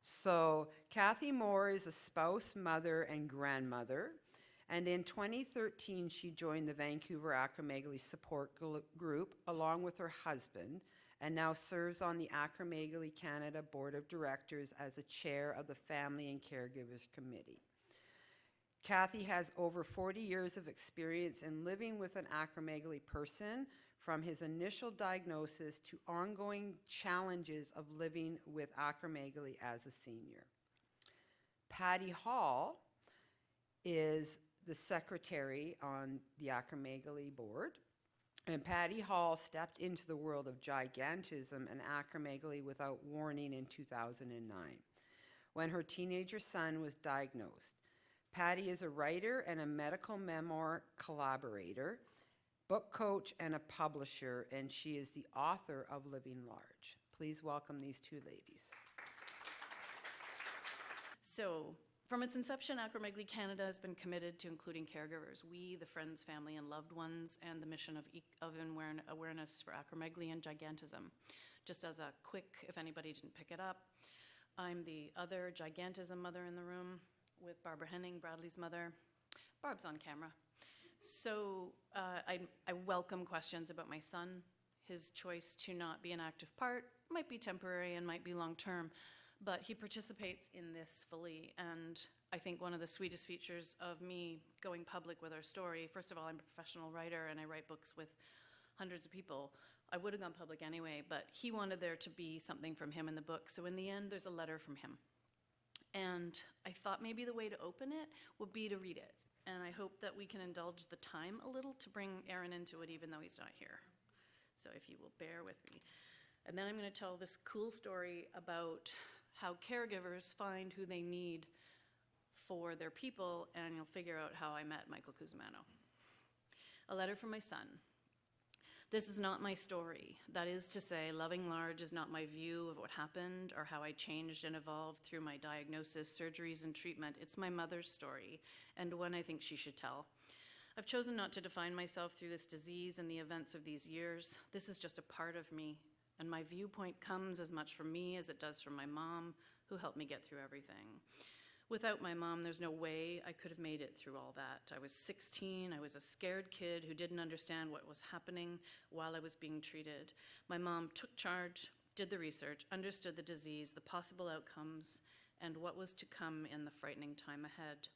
So Kathy Moore is a spouse, mother, and grandmother. And in 2013, she joined the Vancouver Acromegaly Support Group along with her husband, and now serves on the Acromegaly Canada Board of Directors as a chair of the Family and Caregivers Committee. Kathy has over 40 years of experience in living with an acromegaly person, from his initial diagnosis to ongoing challenges of living with acromegaly as a senior. Patti Hall is the secretary on the Acromegaly board. And Patti Hall stepped into the world of gigantism and acromegaly without warning in 2009, when her teenager son was diagnosed. Patti is a writer and a medical memoir collaborator, book coach, and a publisher, and she is the author of Living Large. Please welcome these two ladies. So, from its inception, Acromegaly Canada has been committed to including caregivers, we, the friends, family, and loved ones, and the mission of awareness for acromegaly and gigantism. Just as a quick, if anybody didn't pick it up, I'm the other gigantism mother in the room with Barbara Henning, Bradley's mother. Barb's on camera. So I welcome questions about my son. His choice to not be an active part might be temporary and might be long-term, but he participates in this fully. And I think one of the sweetest features of me going public with our story, first of all, I'm a professional writer and I write books with hundreds of people. I would have gone public anyway, but he wanted there to be something from him in the book. So in the end, there's a letter from him. And I thought maybe the way to open it would be to read it. And I hope that we can indulge the time a little to bring Aaron into it, even though he's not here. So if you will bear with me. And then I'm going to tell this cool story about how caregivers find who they need for their people, and you'll figure out how I met Michael Cusimano. A letter from my son. This is not my story. That is to say, Loving Large is not my view of what happened or how I changed and evolved through my diagnosis, surgeries, and treatment. It's my mother's story, and one I think she should tell. I've chosen not to define myself through this disease and the events of these years. This is just a part of me, and my viewpoint comes as much from me as it does from my mom, who helped me get through everything. Without my mom, there's no way I could have made it through all that. I was 16, I was a scared kid who didn't understand what was happening while I was being treated. My mom took charge, did the research, understood the disease, the possible outcomes, and what was to come in the frightening time ahead.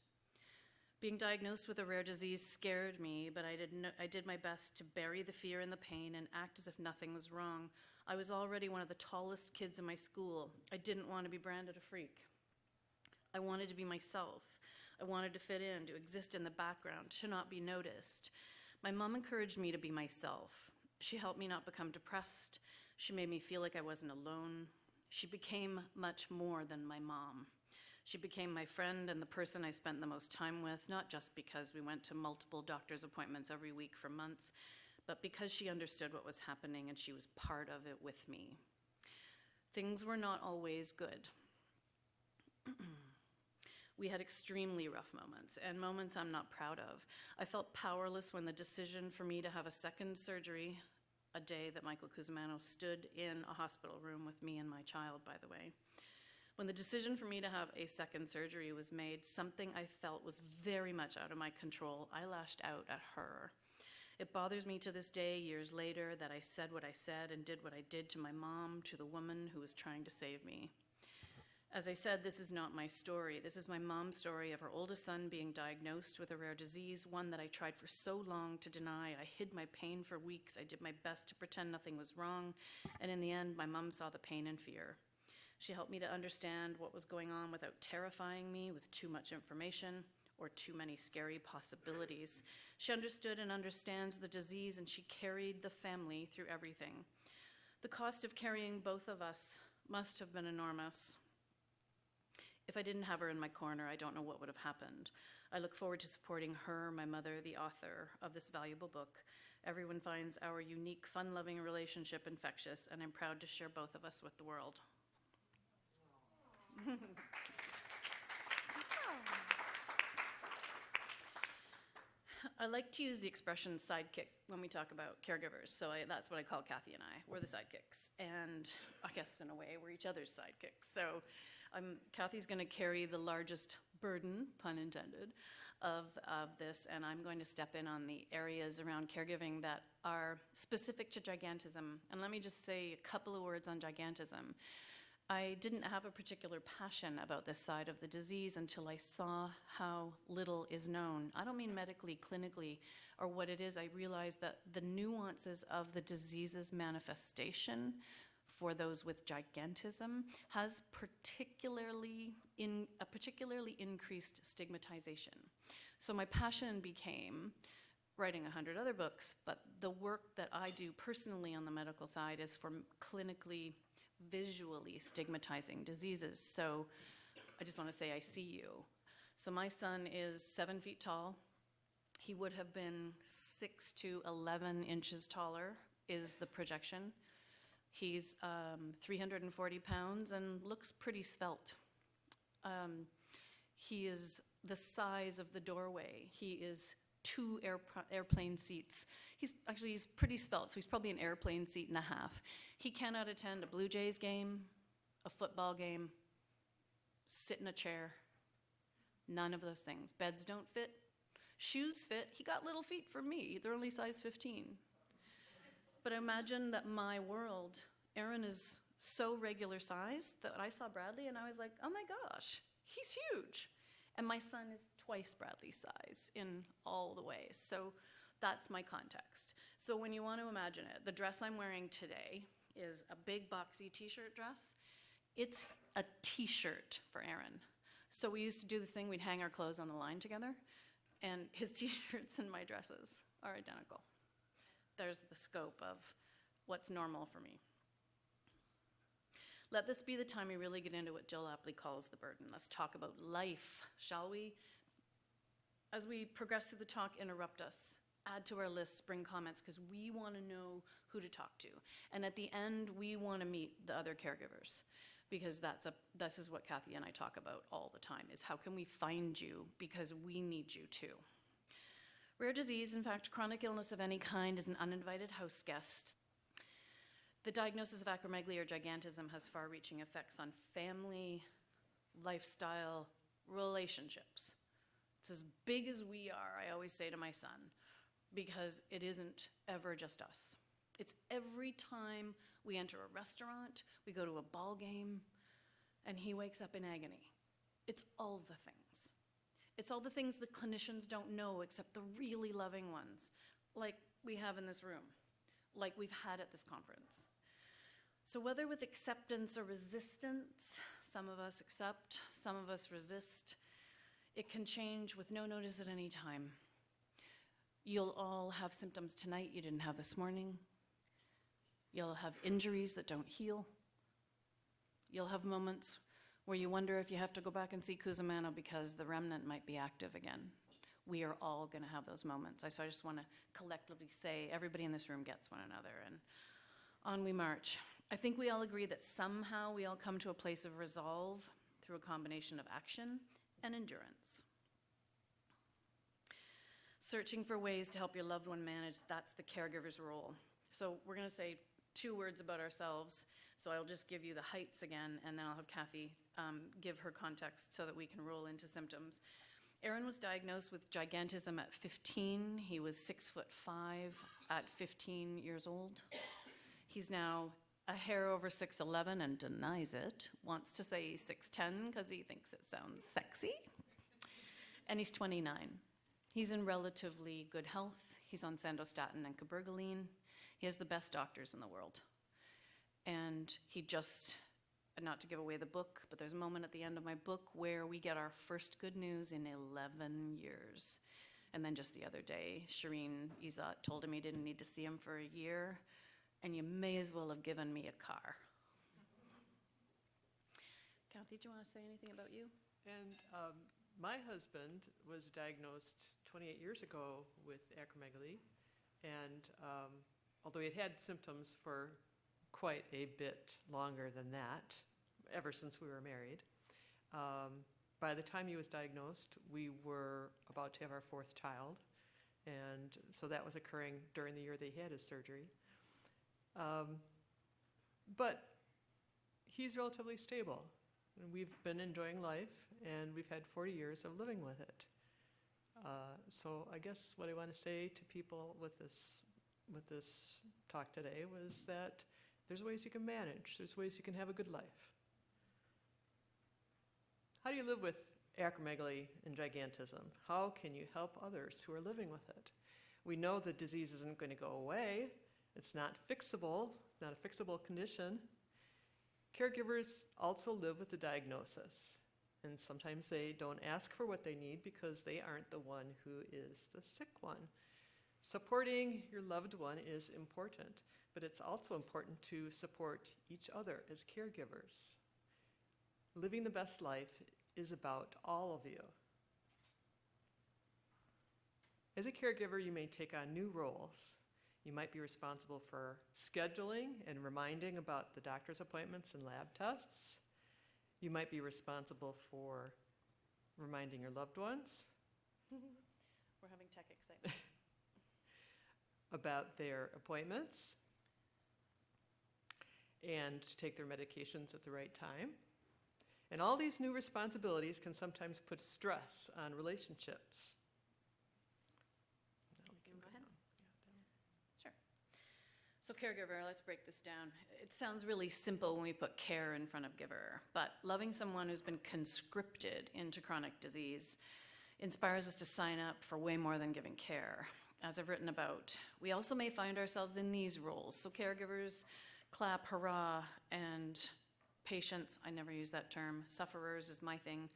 Being diagnosed with a rare disease scared me, but I did my best to bury the fear and the pain and act as if nothing was wrong. I was already one of the tallest kids in my school. I didn't want to be branded a freak. I wanted to be myself. I wanted to fit in, to exist in the background, to not be noticed. My mom encouraged me to be myself. She helped me not become depressed. She made me feel like I wasn't alone. She became much more than my mom. She became my friend and the person I spent the most time with, not just because we went to multiple doctor's appointments every week for months, but because she understood what was happening and she was part of it with me. Things were not always good. We had extremely rough moments, and moments I'm not proud of. I felt powerless when the decision for me to have a second surgery, a day that Michael Cusimano stood in a hospital room with me and my child, by the way. When the decision for me to have a second surgery was made, something I felt was very much out of my control. I lashed out at her. It bothers me to this day, years later, that I said what I said and did what I did to my mom, to the woman who was trying to save me. As I said, this is not my story. This is my mom's story of her oldest son being diagnosed with a rare disease, one that I tried for so long to deny. I hid my pain for weeks. I did my best to pretend nothing was wrong. And in the end, my mom saw the pain and fear. She helped me to understand what was going on without terrifying me with too much information or too many scary possibilities. She understood and understands the disease, and she carried the family through everything. The cost of carrying both of us must have been enormous. If I didn't have her in my corner, I don't know what would have happened. I look forward to supporting her, my mother, the author of this valuable book. Everyone finds our unique, fun-loving relationship infectious, and I'm proud to share both of us with the world. I like to use the expression sidekick when we talk about caregivers, so that's what I call Kathy and I. We're the sidekicks, and I guess in a way we're each other's sidekicks. So Kathy's going to carry the largest burden, pun intended, of this, and I'm going to step in on the areas around caregiving that are specific to gigantism. And let me just say a couple of words on gigantism. I didn't have a particular passion about this side of the disease until I saw how little is known. I don't mean medically, clinically, or what it is. I realized that the nuances of the disease's manifestation for those with gigantism has a particularly increased stigmatization. So my passion became writing 100 other books, but the work that I do personally on the medical side is for clinically, visually stigmatizing diseases. So I just want to say I see you. So my son is 7 feet tall. He would have been 6 to 11 inches taller is the projection. He's 340 pounds and looks pretty svelte. He is the size of the doorway. He is 2 airplane seats. He's pretty svelte, so he's probably an airplane seat and a half. He cannot attend a Blue Jays game, a football game, sit in a chair. None of those things. Beds don't fit. Shoes fit. He got little feet for me. They're only size 15. But imagine that my world, Aaron is so regular size that I saw Bradley and I was like, oh my gosh, he's huge. And my son is twice Bradley's size in all the ways. So that's my context. So when you want to imagine it, the dress I'm wearing today is a big boxy t-shirt dress. It's a t-shirt for Aaron. So we used to do this thing, we'd hang our clothes on the line together, and his t-shirts and my dresses are identical. There's the scope of what's normal for me. Let this be the time we really get into what Jill aptly calls the burden. Let's talk about life, shall we? As we progress through the talk, interrupt us. Add to our lists, bring comments, because we want to know who to talk to. And at the end, we want to meet the other caregivers, because this is what Kathy and I talk about all the time, is how can we find you, because we need you too. Rare disease, in fact, chronic illness of any kind, is an uninvited house guest. The diagnosis of acromegaly or gigantism has far-reaching effects on family, lifestyle, relationships. It's as big as we are, I always say to my son, because it isn't ever just us. It's every time we enter a restaurant, we go to a ball game, and he wakes up in agony. It's all the things. It's all the things that clinicians don't know except the really loving ones, like we have in this room, like we've had at this conference. So whether with acceptance or resistance, some of us accept, some of us resist, it can change with no notice at any time. You'll all have symptoms tonight you didn't have this morning. You'll have injuries that don't heal. You'll have moments where you wonder if you have to go back and see Cusimano because the remnant might be active again. We are all going to have those moments. So I just want to collectively say everybody in this room gets one another, and on we march. I think we all agree that somehow we all come to a place of resolve through a combination of action and endurance. Searching for ways to help your loved one manage, that's the caregiver's role. So we're going to say 2 words about ourselves. So I'll just give you the heights again, and then I'll have Kathy give her context so that we can roll into symptoms. Aaron was diagnosed with gigantism at 15. He was 6'5" at 15 years old. He's now a hair over 6'11" and denies it, wants to say he's 6'10" because he thinks it sounds sexy. And he's 29. He's in relatively good health. He's on sandostatin and cabergoline. He has the best doctors in the world. And he just, not to give away the book, but there's a moment at the end of my book where we get our first good news in 11 years. And then just the other day, Shireen Izat told him he didn't need to see him for a year, and you may as well have given me a car. Kathy, do you want to say anything about you? And my husband was diagnosed 28 years ago with acromegaly, and although he had had symptoms for quite a bit longer than that, ever since we were married, by the time he was diagnosed, we were about to have our 4th child, and so that was occurring during the year that he had his surgery. But he's relatively stable. And we've been enjoying life, and we've had 40 years of living with it. So I guess what I want to say to people with this talk today was that there's ways you can manage. There's ways you can have a good life. How do you live with acromegaly and gigantism? How can you help others who are living with it? We know the disease isn't going to go away. It's not fixable, not a fixable condition. Caregivers also live with the diagnosis, and sometimes they don't ask for what they need because they aren't the one who is the sick one. Supporting your loved one is important, but it's also important to support each other as caregivers. Living the best life is about all of you. As a caregiver, you may take on new roles. You might be responsible for scheduling and reminding about the doctor's appointments and lab tests. You might be responsible for reminding your loved ones We're having tech excitement. about their appointments and to take their medications at the right time. And all these new responsibilities can sometimes put stress on relationships. Now we can Go go ahead. down. Sure. So caregiver, let's break this down. It sounds really simple when we put care in front of giver, but loving someone who's been conscripted into chronic disease inspires us to sign up for way more than giving care. As I've written about, we also may find ourselves in these roles. So caregivers clap hurrah, and patients, I never use that term, sufferers is my thing.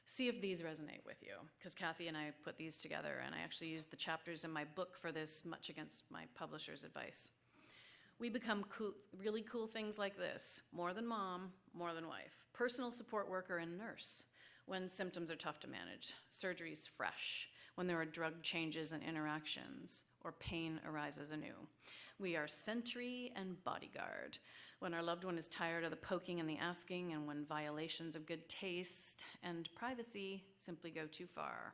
See if these resonate with you, because Kathy and I put these together, and I actually used the chapters in my book for this, much against my publisher's advice. We become really cool things like this: more than mom, more than wife, personal support worker and nurse when symptoms are tough to manage, surgeries fresh, when there are drug changes and interactions, or pain arises anew. We are sentry and bodyguard when our loved one is tired of the poking and the asking, and when violations of good taste and privacy simply go too far.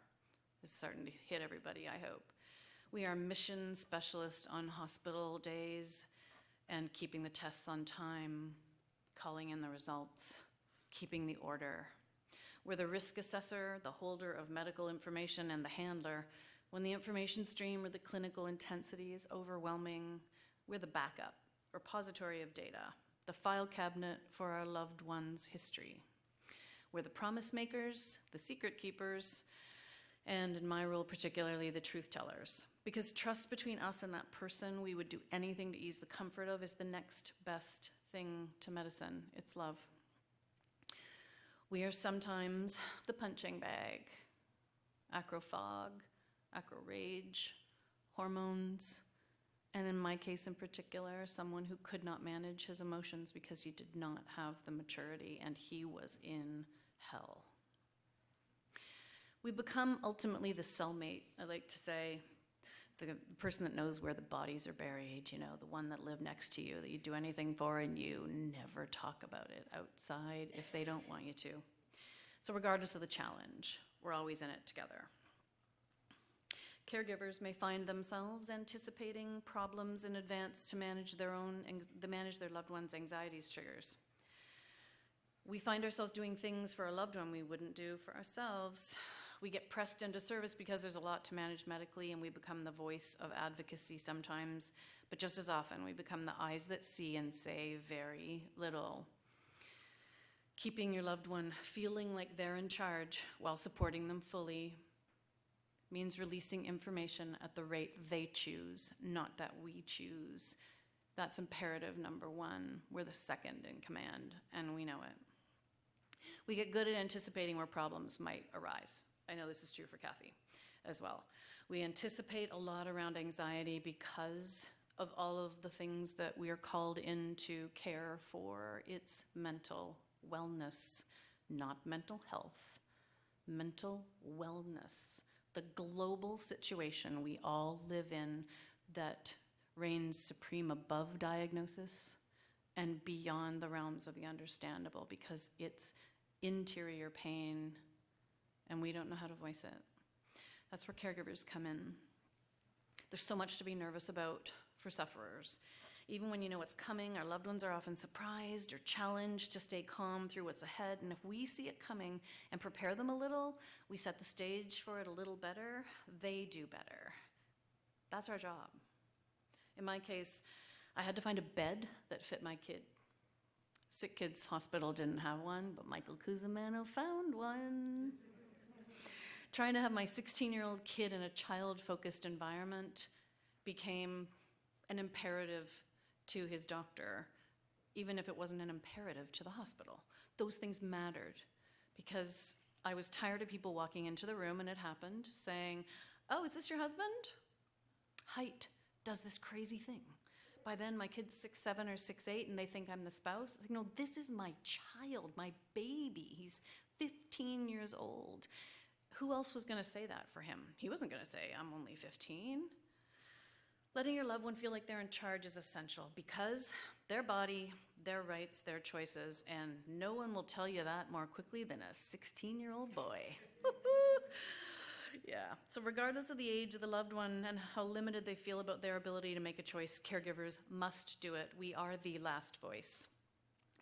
This is starting to hit everybody, I hope. We are mission specialists on hospital days and keeping the tests on time, calling in the results, keeping the order. We're the risk assessor, the holder of medical information, and the handler when the information stream or the clinical intensity is overwhelming. We're the backup, repository of data, the file cabinet for our loved one's history. We're the promise makers, the secret keepers, and in my role particularly, the truth tellers. Because trust between us and that person we would do anything to ease the comfort of is the next best thing to medicine. It's love. We are sometimes the punching bag, acrofog, acrorage, hormones, and in my case in particular, someone who could not manage his emotions because he did not have the maturity and he was in hell. We become ultimately the cellmate, I like to say, the person that knows where the bodies are buried, you know, the one that lived next to you, that you do anything for and you never talk about it outside if they don't want you to. So regardless of the challenge, we're always in it together. Caregivers may find themselves anticipating problems in advance to manage their loved one's anxieties triggers. We find ourselves doing things for a loved one we wouldn't do for ourselves. We get pressed into service because there's a lot to manage medically, and we become the voice of advocacy sometimes, but just as often we become the eyes that see and say very little. Keeping your loved one feeling like they're in charge while supporting them fully means releasing information at the rate they choose, not that we choose. That's imperative number one. We're the second in command, and we know it. We get good at anticipating where problems might arise. I know this is true for Kathy as well. We anticipate a lot around anxiety because of all of the things that we are called in to care for. It's mental wellness, not mental health, mental wellness. The global situation we all live in that reigns supreme above diagnosis and beyond the realms of the understandable, because it's interior pain and we don't know how to voice it. That's where caregivers come in. There's so much to be nervous about for sufferers. Even when you know what's coming, our loved ones are often surprised or challenged to stay calm through what's ahead. And if we see it coming and prepare them a little, we set the stage for it a little better, they do better. That's our job. In my case, I had to find a bed that fit my kid. Sick Kids Hospital didn't have one, but Michael Cusimano found one. Trying to have my 16-year-old kid in a child-focused environment became an imperative to his doctor, even if it wasn't an imperative to the hospital. Those things mattered because I was tired of people walking into the room, and it happened, saying, "Oh, is this your husband?" Height does this crazy thing. By then, my kid's 6'7" or 6'8", and they think I'm the spouse. It's like, no, this is my child, my baby. He's 15 years old. Who else was going to say that for him? He wasn't going to say, "I'm only 15." Letting your loved one feel like they're in charge is essential because their body, their rights, their choices, and no one will tell you that more quickly than a 16-year-old boy. Yeah, so regardless of the age of the loved one and how limited they feel about their ability to make a choice, caregivers must do it. We are the last voice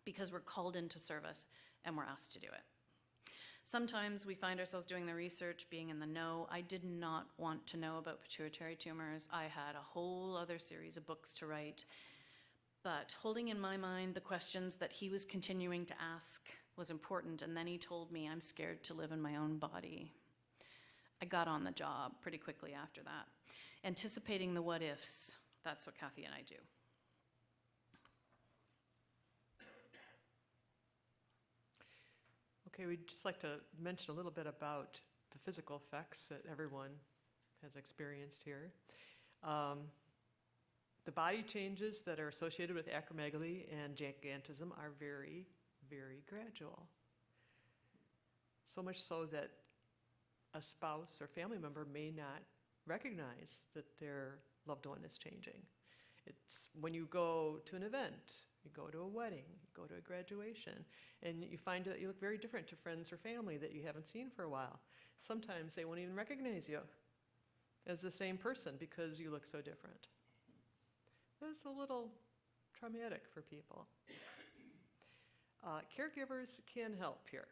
because we're called into service and we're asked to do it. Sometimes we find ourselves doing the research, being in the know. I did not want to know about pituitary tumors. I had a whole other series of books to write. But holding in my mind the questions that he was continuing to ask was important. And then he told me, "I'm scared to live in my own body." I got on the job pretty quickly after that. Anticipating the what ifs, that's what Kathy and I do. Okay, we'd just like to mention a little bit about the physical effects that everyone has experienced here. The body changes that are associated with acromegaly and gigantism are very, very gradual. So much so that a spouse or family member may not recognize that their loved one is changing. It's when you go to an event, you go to a wedding, you go to a graduation, and you find that you look very different to friends or family that you haven't seen for a while. Sometimes they won't even recognize you as the same person because you look so different. It's a little traumatic for people. Caregivers can help here.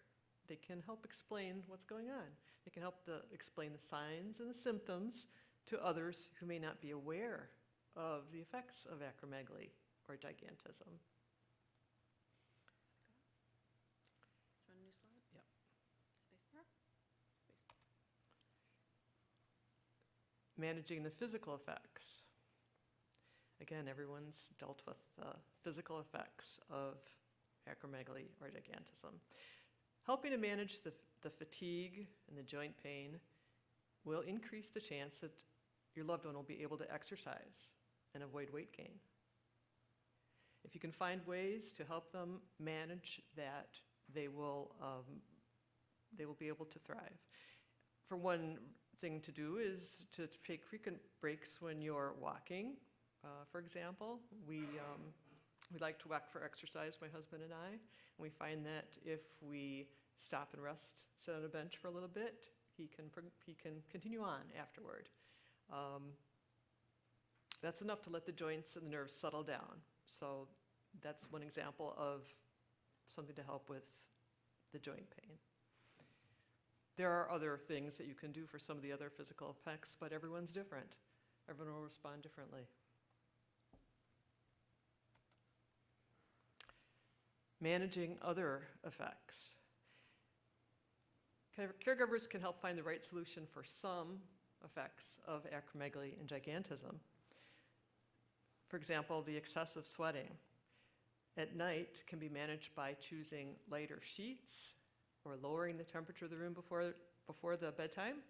They can help explain what's going on. They can help explain the signs and the symptoms to others who may not be aware of the effects of acromegaly or gigantism. Do you want a new slide? Yep. Spacebar? Managing the physical effects. Again, everyone's dealt with the physical effects of acromegaly or gigantism. Helping to manage the fatigue and the joint pain will increase the chance that your loved one will be able to exercise and avoid weight gain. If you can find ways to help them manage that, they will be able to thrive. For one thing to do is to take frequent breaks when you're walking. For example, we like to walk for exercise, my husband and I, and we find that if we stop and rest, sit on a bench for a little bit, he can continue on afterward. That's enough to let the joints and the nerves settle down. So that's one example of something to help with the joint pain. There are other things that you can do for some of the other physical effects, but everyone's different. Everyone will respond differently. Managing other effects. Caregivers can help find the right solution for some effects of acromegaly and gigantism. For example, the excessive sweating at night can be managed by choosing lighter sheets or lowering the temperature of the room before the bedtime,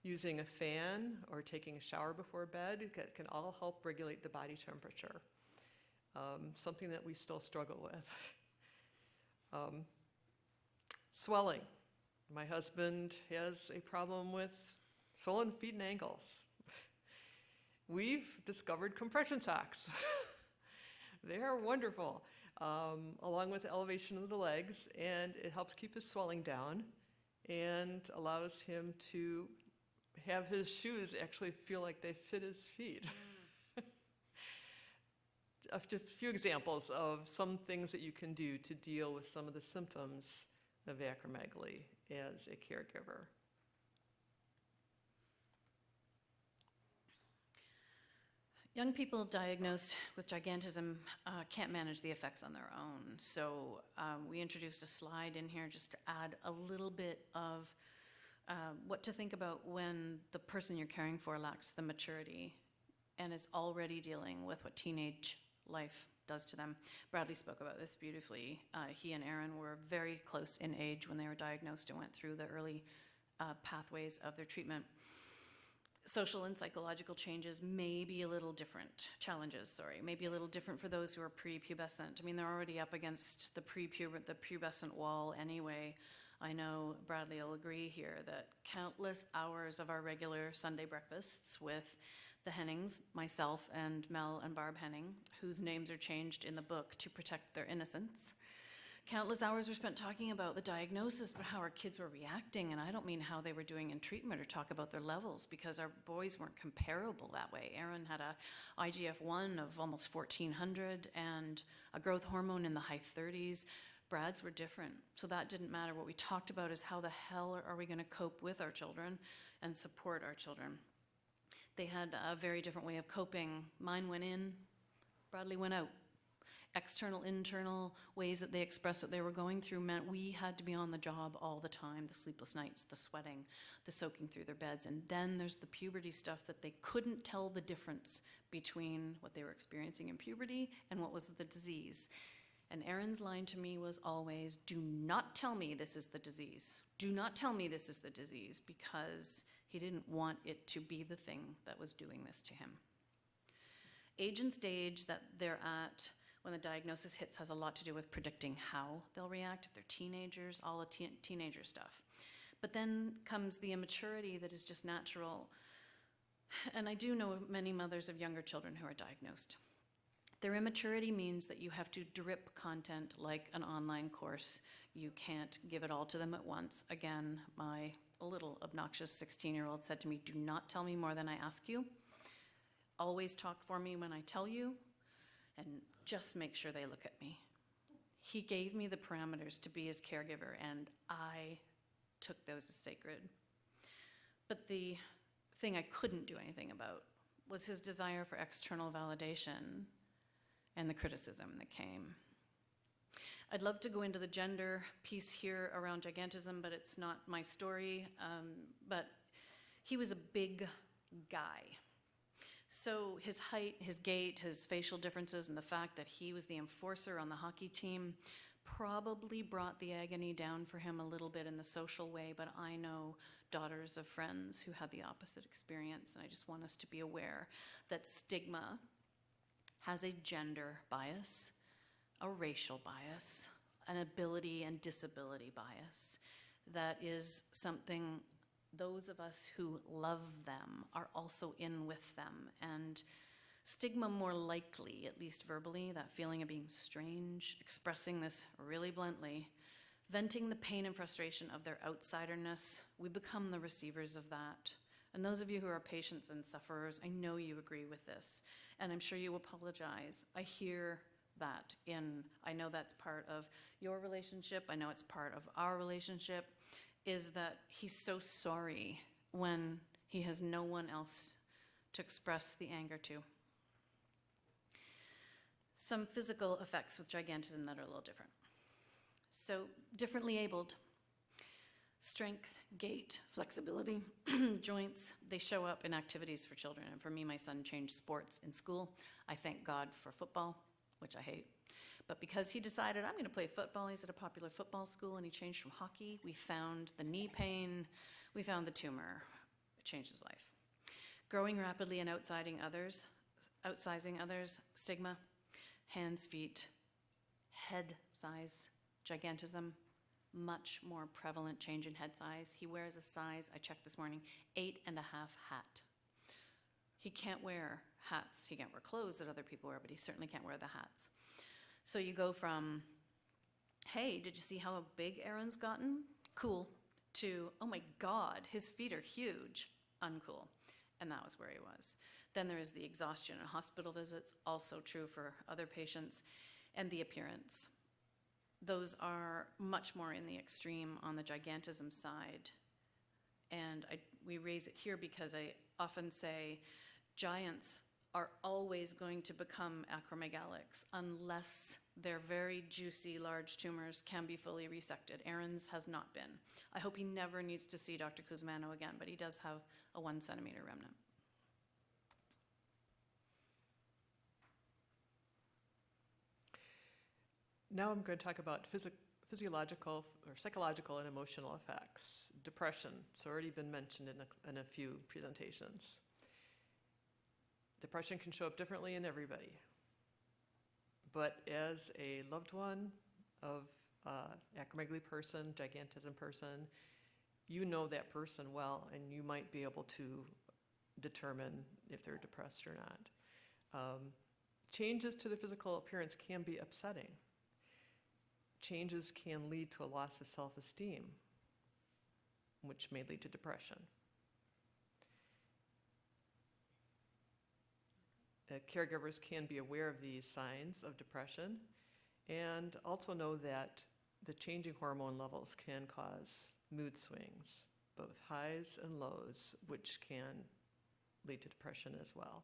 using a fan or taking a shower before bed can all help regulate the body temperature, something that we still struggle with. Swelling. My husband has a problem with swollen feet and ankles. We've discovered compression socks. They are wonderful, along with the elevation of the legs, and it helps keep his swelling down and allows him to have his shoes actually feel like they fit his feet. just a few examples of some things that you can do to deal with some of the symptoms of acromegaly as a caregiver. Young people diagnosed with gigantism can't manage the effects on their own. So we introduced a slide in here just to add a little bit of what to think about when the person you're caring for lacks the maturity and is already dealing with what teenage life does to them. Bradley spoke about this beautifully. He and Aaron were very close in age when they were diagnosed and went through the early pathways of their treatment. Social and psychological changes may be a little different, may be a little different for those who are prepubescent. I mean, they're already up against the pubescent wall anyway. I know Bradley will agree here that countless hours of our regular Sunday breakfasts with the Hennings, myself and Mel and Barb Henning, whose names are changed in the book to protect their innocence. Countless hours were spent talking about the diagnosis, but how our kids were reacting, and I don't mean how they were doing in treatment or talk about their levels, because our boys weren't comparable that way. Aaron had a IGF-1 of almost 1,400 and a growth hormone in the high 30s. Brad's were different, so that didn't matter. What we talked about is how the hell are we going to cope with our children and support our children. They had a very different way of coping. Mine went in, Bradley went out. External, internal ways that they expressed what they were going through meant we had to be on the job all the time, the sleepless nights, the sweating, the soaking through their beds. And then there's the puberty stuff that they couldn't tell the difference between what they were experiencing in puberty and what was the disease. And Aaron's line to me was always, do not tell me this is the disease. Do not tell me this is the disease, because he didn't want it to be the thing that was doing this to him. Age and stage that they're at when the diagnosis hits has a lot to do with predicting how they'll react. If they're teenagers, all the teenager stuff. But then comes the immaturity that is just natural. And I do know many mothers of younger children who are diagnosed. Their immaturity means that you have to drip content like an online course. You can't give it all to them at once. Again, my little obnoxious 16-year-old said to me, do not tell me more than I ask you. Always talk for me when I tell you, and just make sure they look at me. He gave me the parameters to be his caregiver, and I took those as sacred. But the thing I couldn't do anything about was his desire for external validation and the criticism that came. I'd love to go into the gender piece here around gigantism, but it's not my story. But he was a big guy. So his height, his gait, his facial differences, and the fact that he was the enforcer on the hockey team probably brought the agony down for him a little bit in the social way, but I know daughters of friends who had the opposite experience, and I just want us to be aware that stigma has a gender bias, a racial bias, an ability and disability bias that is something those of us who love them are also in with them. And stigma more likely, at least verbally, that feeling of being strange, expressing this really bluntly, venting the pain and frustration of their outsiderness, we become the receivers of that. And those of you who are patients and sufferers, I know you agree with this, and I'm sure you apologize. I hear that I know that's part of your relationship, I know it's part of our relationship, is that he's so sorry when he has no one else to express the anger to. Some physical effects with gigantism that are a little different. So, differently abled. Strength, gait, flexibility, joints, they show up in activities for children. And for me, my son changed sports in school. I thank God for football, which I hate. But because he decided, I'm going to play football, he's at a popular football school, and he changed from hockey. We found the knee pain, we found the tumor. It changed his life. Growing rapidly and outsizing others, stigma, hands, feet, head size, gigantism, much more prevalent change in head size. He wears a size, I checked this morning, 8.5 hat. He can't wear hats. He can't wear clothes that other people wear, but he certainly can't wear the hats. So you go from, hey, did you see how big Aaron's gotten? Cool. To, oh my God, his feet are huge. Uncool. And that was where he was. Then there is the exhaustion and hospital visits, also true for other patients, and the appearance. Those are much more in the extreme on the gigantism side. And we raise it here because I often say giants are always going to become acromegalics unless their very juicy large tumors can be fully resected. Aaron's has not been. I hope he never needs to see Dr. Kuzmano again, but he does have a 1 centimeter remnant. Now I'm going to talk about physiological or psychological and emotional effects. Depression, it's already been mentioned in a few presentations. Depression can show up differently in everybody. But as a loved one of acromegaly person, gigantism person, you know that person well, and you might be able to determine if they're depressed or not. Changes to the physical appearance can be upsetting. Changes can lead to a loss of self-esteem, which may lead to depression. Caregivers can be aware of these signs of depression and also know that the changing hormone levels can cause mood swings, both highs and lows, which can lead to depression as well.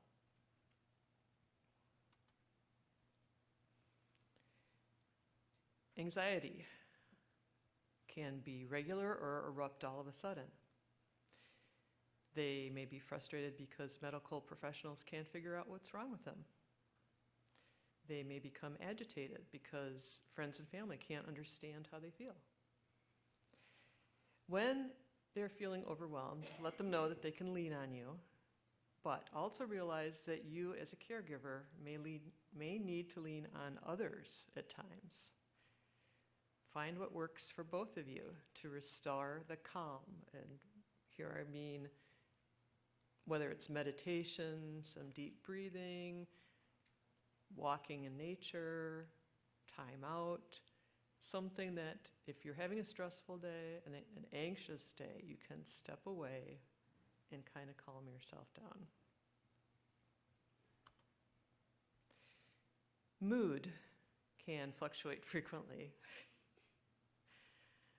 Anxiety can be regular or erupt all of a sudden. They may be frustrated because medical professionals can't figure out what's wrong with them. They may become agitated because friends and family can't understand how they feel. When they're feeling overwhelmed, let them know that they can lean on you, but also realize that you as a caregiver may need to lean on others at times. Find what works for both of you to restore the calm. And here I mean whether it's meditation, some deep breathing, walking in nature, time out, something that if you're having a stressful day, an anxious day, you can step away and kind of calm yourself down. Mood can fluctuate frequently.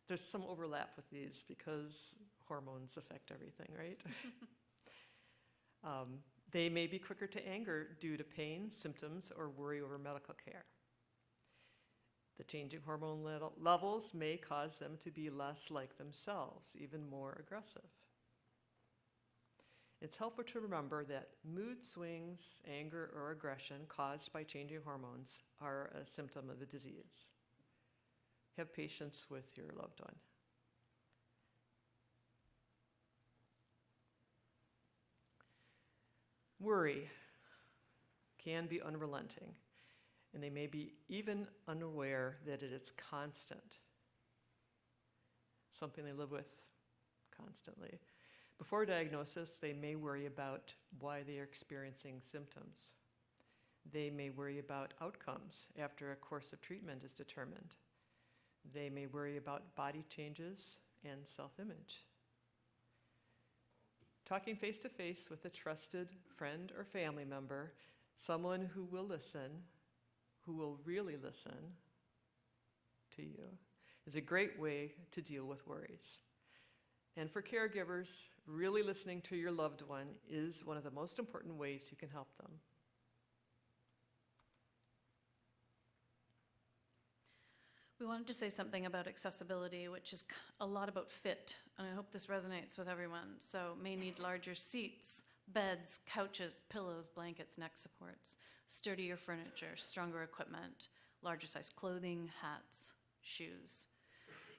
There's some overlap with these because hormones affect everything, right? They may be quicker to anger due to pain, symptoms, or worry over medical care. The changing hormone levels may cause them to be less like themselves, even more aggressive. It's helpful to remember that mood swings, anger, or aggression caused by changing hormones are a symptom of the disease. Have patience with your loved one. Worry can be unrelenting, and they may be even unaware that it is constant, something they live with constantly. Before diagnosis, they may worry about why they are experiencing symptoms. They may worry about outcomes after a course of treatment is determined. They may worry about body changes and self-image. Talking face-to-face with a trusted friend or family member, someone who will listen, who will really listen to you, is a great way to deal with worries. And for caregivers, really listening to your loved one is one of the most important ways you can help them. We wanted to say something about accessibility, which is a lot about fit, and I hope this resonates with everyone. So may need larger seats, beds, couches, pillows, blankets, neck supports, sturdier furniture, stronger equipment, larger size clothing, hats, shoes.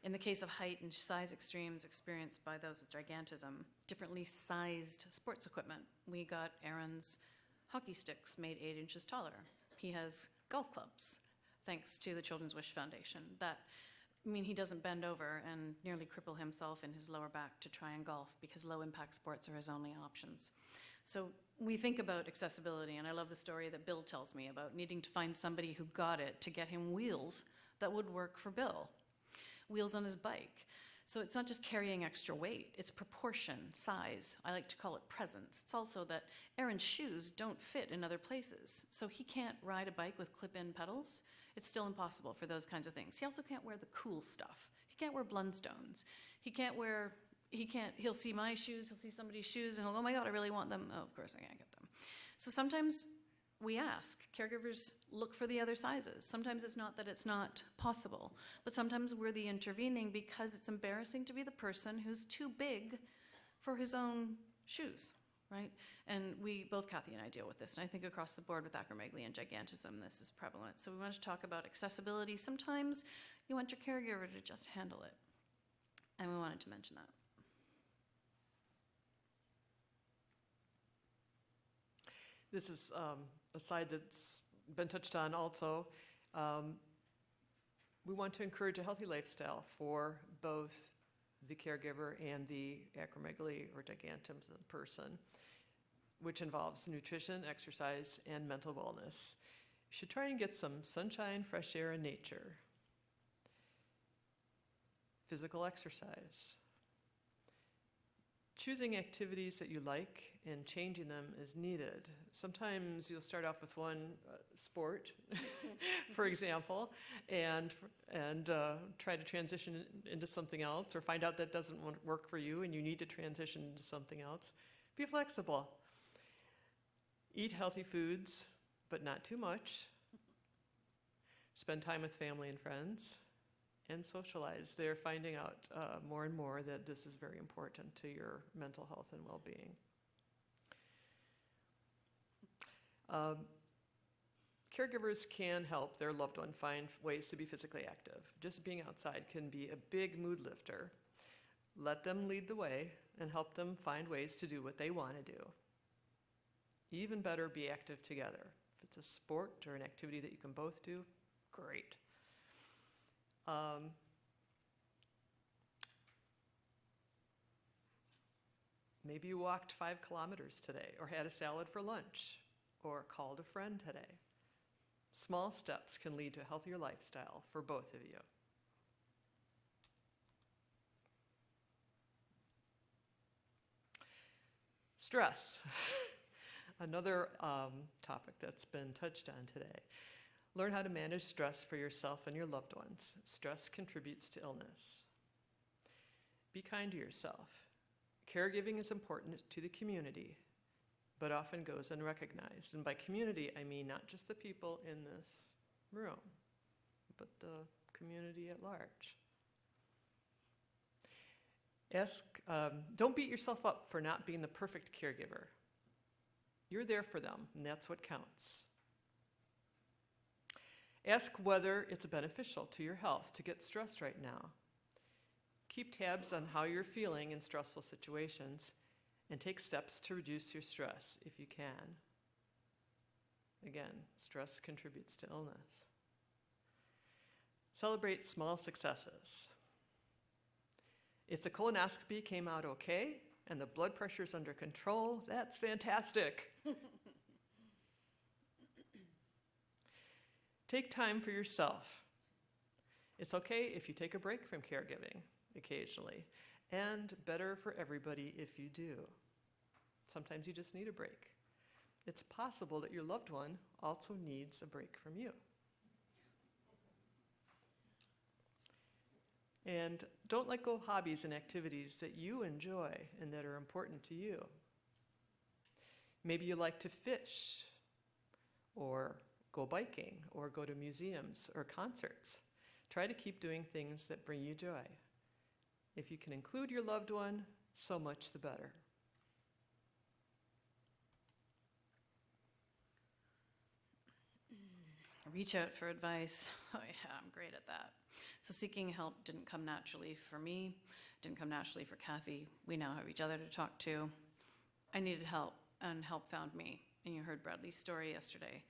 In the case of height and size extremes experienced by those with gigantism, differently sized sports equipment. We got Aaron's hockey sticks made 8 inches taller. He has golf clubs, thanks to the Children's Wish Foundation. He doesn't bend over and nearly cripple himself in his lower back to try and golf because low impact sports are his only options. So we think about accessibility, and I love the story that Bill tells me about needing to find somebody who got it to get him wheels that would work for Bill. Wheels on his bike. So it's not just carrying extra weight, it's proportion, size. I like to call it presence. It's also that Aaron's shoes don't fit in other places. So he can't ride a bike with clip-in pedals. It's still impossible for those kinds of things. He also can't wear the cool stuff. He can't wear Blundstones. He'll see my shoes, he'll see somebody's shoes, and he'll go, oh my God, I really want them. Oh, of course I can't get them. So sometimes we ask, caregivers look for the other sizes. Sometimes it's not that it's not possible, but sometimes we're the intervening because it's embarrassing to be the person who's too big for his own shoes, right? And both Kathy and I deal with this, and I think across the board with acromegaly and gigantism, this is prevalent. So we want to talk about accessibility. Sometimes you want your caregiver to just handle it, and we wanted to mention that. This is a side that's been touched on also. We want to encourage a healthy lifestyle for both the caregiver and the acromegaly or gigantism person, which involves nutrition, exercise, and mental wellness. You should try and get some sunshine, fresh air, and nature. Physical exercise. Choosing activities that you like and changing them is needed. Sometimes you'll start off with one sport, for example, and try to transition into something else, or find out that doesn't work for you and you need to transition into something else. Be flexible. Eat healthy foods, but not too much. Spend time with family and friends. And socialize. They're finding out more and more that this is very important to your mental health and well-being. Caregivers can help their loved one find ways to be physically active. Just being outside can be a big mood lifter. Let them lead the way and help them find ways to do what they want to do. Even better, be active together. If it's a sport or an activity that you can both do, great. Maybe you walked 5 kilometers today, or had a salad for lunch, or called a friend today. Small steps can lead to a healthier lifestyle for both of you. Stress, another topic that's been touched on today. Learn how to manage stress for yourself and your loved ones. Stress contributes to illness. Be kind to yourself. Caregiving is important to the community, but often goes unrecognized. And by community, I mean not just the people in this room, but the community at large. Don't beat yourself up for not being the perfect caregiver. You're there for them, and that's what counts. Ask whether it's beneficial to your health to get stressed right now. Keep tabs on how you're feeling in stressful situations and take steps to reduce your stress if you can. Again, stress contributes to illness. Celebrate small successes. If the colonoscopy came out okay and the blood pressure's under control, that's fantastic. Take time for yourself. It's okay if you take a break from caregiving occasionally, and better for everybody if you do. Sometimes you just need a break. It's possible that your loved one also needs a break from you. And don't let go of hobbies and activities that you enjoy and that are important to you. Maybe you like to fish, or go biking, or go to museums or concerts. Try to keep doing things that bring you joy. If you can include your loved one, so much the better. Reach out for advice. Oh yeah, I'm great at that. So seeking help didn't come naturally for me, didn't come naturally for Kathy. We now have each other to talk to. I needed help, and help found me. And you heard Bradley's story yesterday.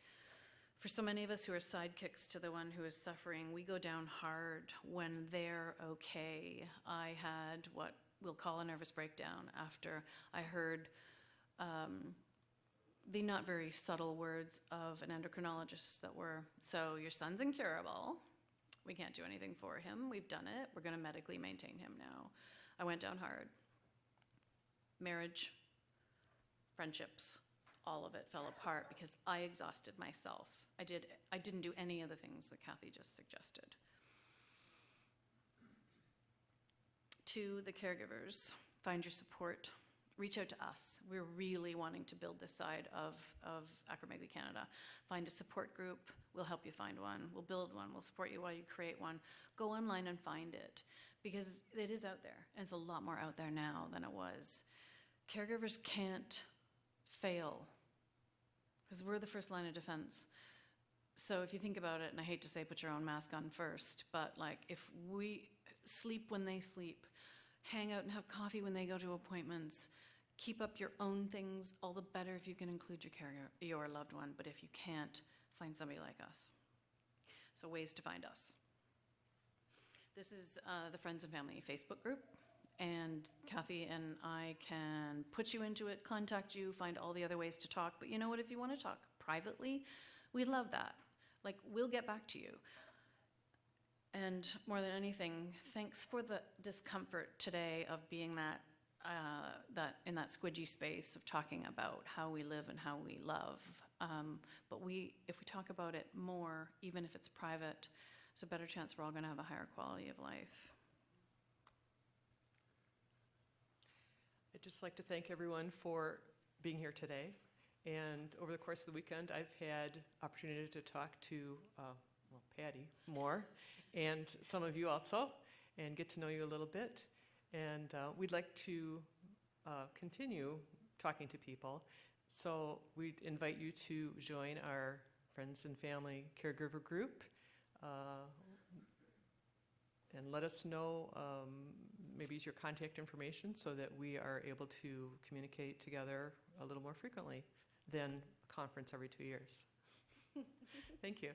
For so many of us who are sidekicks to the one who is suffering, we go down hard when they're okay. I had what we'll call a nervous breakdown after I heard the not very subtle words of an endocrinologist that were, so your son's incurable, We can't do anything for him. We've done it. We're going to medically maintain him now. I went down hard. Marriage, friendships, all of it fell apart because I exhausted myself. I didn't do any of the things that Kathy just suggested. To the caregivers, find your support. Reach out to us. We're really wanting to build this side of Acromegaly Canada. Find a support group. We'll help you find one. We'll build one. We'll support you while you create one. Go online and find it because it is out there. And it's a lot more out there now than it was. Caregivers can't fail because we're the first line of defense. So if you think about it, and I hate to say put your own mask on first, but like if we sleep when they sleep, hang out and have coffee when they go to appointments, keep up your own things, all the better if you can include your loved one, but if you can't, find somebody like us. So ways to find us. This is the Friends and Family Facebook group, and Kathy and I can put you into it, contact you, find all the other ways to talk, but you know what, if you want to talk privately, we'd love that. Like, we'll get back to you. And more than anything, thanks for the discomfort today of being in that squidgy space of talking about how we live and how we love. But if we talk about it more, even if it's private, there's a better chance we're all going to have a higher quality of life. I'd just like to thank everyone for being here today. And over the course of the weekend, I've had opportunity to talk to Patti more, and some of you also, and get to know you a little bit. And we'd like to continue talking to people. So we'd invite you to join our Friends and Family Caregiver group, and let us know, maybe use your contact information so that we are able to communicate together a little more frequently than a conference every 2 years. Thank you.